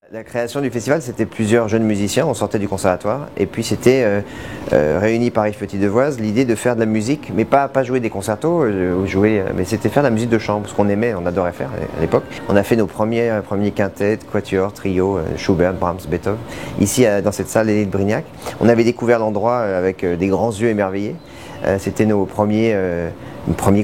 La création du festival, c'était plusieurs jeunes musiciens, on sortait du conservatoire, et puis c'était réunis par Yves Petit-Devoise l'idée de faire de la musique, mais pas jouer des concertos, mais c'était faire de la musique de chambre, ce qu'on aimait, on adorait faire à l'époque. On a fait nos premiers quintets, quatuors, trios, Schubert, Brahms, Beethoven, ici dans cette salle Élie de Brignac. On avait découvert l'endroit avec des grands yeux émerveillés. C'était nos premiers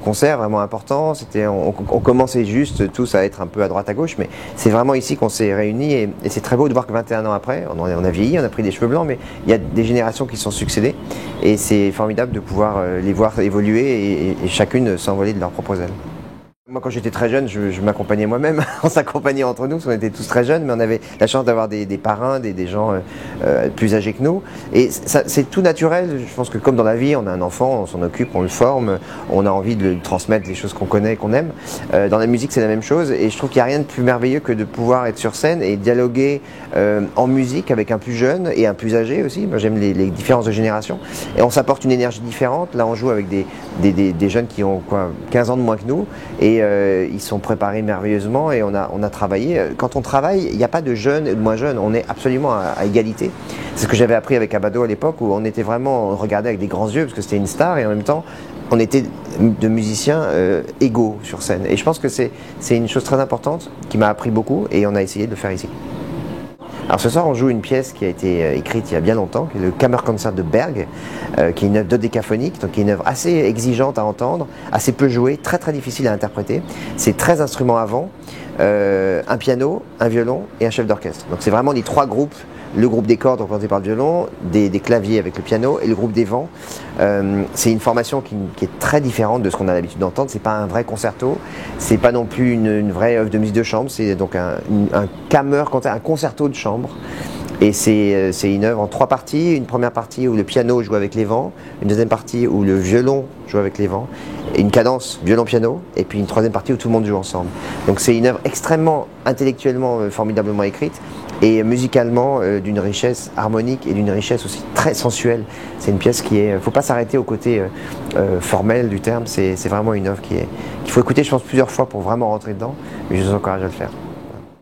concerts vraiment importants. On commençait juste tous à être un peu à droite à gauche, mais c'est vraiment ici qu'on s'est réunis et c'est très beau de voir que 21 ans après, on a vieilli, on a pris des cheveux blancs, mais il y a des générations qui se sont succédées et c'est formidable de pouvoir les voir évoluer et chacune s'envoler de leurs propres ailes. Moi, quand j'étais très jeune, je m'accompagnais moi-même. On s'accompagnait entre nous, parce qu'on était tous très jeunes, mais on avait la chance d'avoir des parrains, des gens plus âgés que nous. Et c'est tout naturel. Je pense que comme dans la vie, on a un enfant, on s'en occupe, on le forme, on a envie de lui transmettre les choses qu'on connaît, qu'on aime. Dans la musique, c'est la même chose. Et je trouve qu'il n'y a rien de plus merveilleux que de pouvoir être sur scène et dialoguer en musique avec un plus jeune et un plus âgé aussi. Moi, j'aime les différences de génération. Et on s'apporte une énergie différente. Là, on joue avec des jeunes qui ont 15 ans de moins que nous. Et ils sont préparés merveilleusement et on a travaillé. Quand on travaille, il n'y a pas de jeunes et de moins jeunes, on est absolument à égalité. C'est ce que j'avais appris avec Abado à l'époque où on était vraiment, on regardait avec des grands yeux parce que c'était une star et en même temps on était de musiciens égaux sur scène. Et je pense que c'est une chose très importante qui m'a appris beaucoup et on a essayé de le faire ici. Alors ce soir on joue une pièce qui a été écrite il y a bien longtemps, qui est le Kammerkonzert de Berg, qui est une œuvre dodécaphonique, donc qui est une œuvre assez exigeante à entendre, assez peu jouée, très très difficile à interpréter. C'est 13 instruments à vent, un piano, un violon et un chef d'orchestre. Donc c'est vraiment les trois groupes, le groupe des cordes représenté par le violon, des claviers avec le piano et le groupe des vents. C'est une formation qui est très différente de ce qu'on a l'habitude d'entendre. C'est pas un vrai concerto, c'est pas non plus une vraie œuvre de musique de chambre, c'est donc un concerto de chambre. Et c'est une œuvre en 3 parties, une première partie où le piano joue avec les vents, une deuxième partie où le violon joue avec les vents, et une cadence violon-piano, et puis une troisième partie où tout le monde joue ensemble. Donc c'est une œuvre extrêmement intellectuellement formidablement écrite, et musicalement d'une richesse harmonique et d'une richesse aussi très sensuelle. C'est une pièce qui est, faut pas s'arrêter au côté formel du terme, c'est vraiment une œuvre qu'il faut écouter je pense plusieurs fois pour vraiment rentrer dedans, mais je vous encourage à le faire.